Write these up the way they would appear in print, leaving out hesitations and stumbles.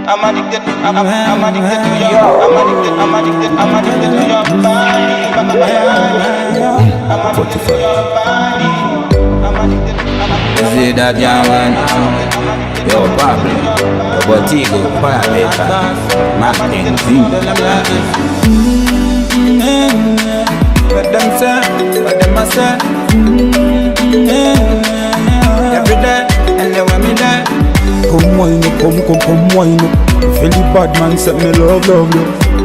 I'm addicted to your, I'm addicted to your body. I'm addicted to your body. I'm addicted. You see that, young man? Yo, Pablo, yo, Botigo, Parameter, Martin, What them say, what them a say. Every day, and they want me there. Come wine up, come wine up. Feel the bad man set me love you.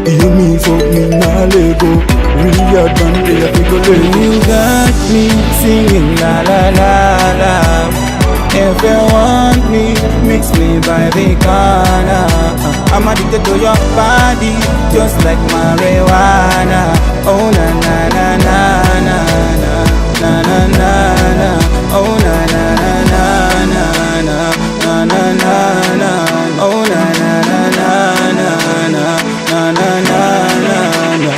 You me fuck me nah let go. Really hard man play a big let go. You got me singing la la la la. If you want me, mix me by the corner. I'm addicted to your body, just like marijuana. Oh na na na na na na na na na na. Oh na na na na na na na na na na. Oh na na na na na na na na na na.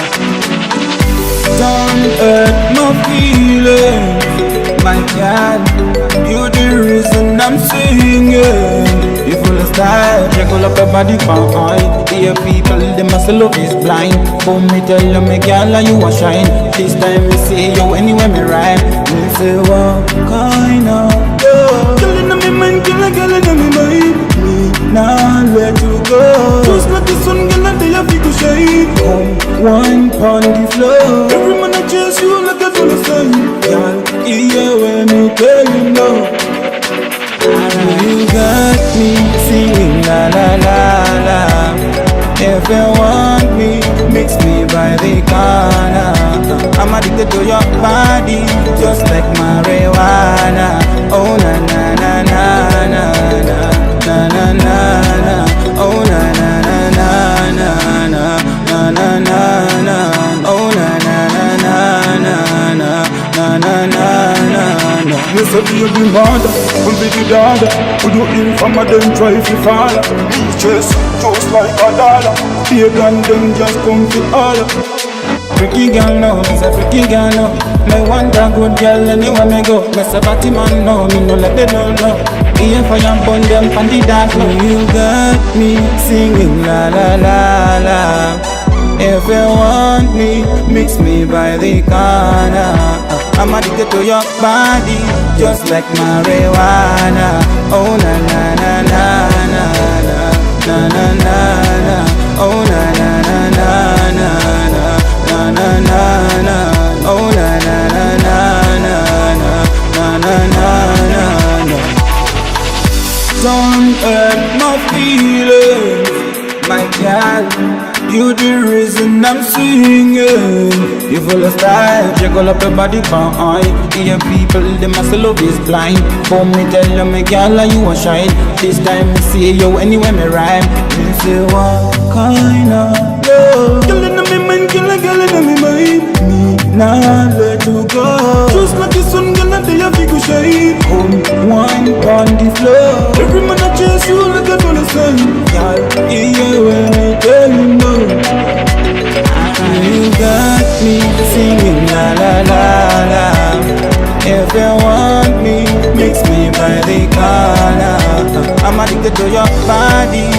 Don't hurt my feelings, my God. You the reason I'm singing. You full of style, jiggle up your body fine. Dear people, the muscle love is blind. For me tell you, me girl, you a shine. This time me see you anywhere me rhyme. Me say what kind of girl in me mind, girl in me mind. Me nah let you go. Just like the sun, girl, and they have to shine. Come wine pon the floor. Every man I chase you like a dollar sign. Girl, yeah, when me tell you no. You got me singing la la la la. If you want me, mix me by the corner. I'm addicted to your body, just like marijuana. Oh na na na na na na na na na na. Oh na na na na na na na na na na. Oh na na na na na na na na na na. Me say baby mother, come be the daughter. Put you in from a them try fi follow. Me chase just like a dollar. Pagan them just come fi holler. Freaky girl no, me say freaky girl no. Me want a good girl anywhere me go. Me say batty man no, me no let them know. Here for your bun them from the dark. You got me singing la la la la. If you want me, mix me by the corner. I'm addicted to your body, just like marijuana. Oh na na na na na na na na na. Oh na na na na na na na na na. Oh na na na na na na na na na. Don't hurt my feelings, my girl. You the reason I'm singing. You full of style, jiggle up your body fine. Dear people, the muscle love is blind. For me tell you, me girl, you a shine. This time me see you anywhere me rhyme. Me say what kind of love? Girl in me mind, girl in me mind. Me nah let you go. Just like the sun, girl, and they have to shine. Come wine on the floor. Every man I chase you like a dollar sign. Girl, yeah, when me tell you no. You got me singing la la la la. If you want me, mix me by the corner. I'm addicted to your body,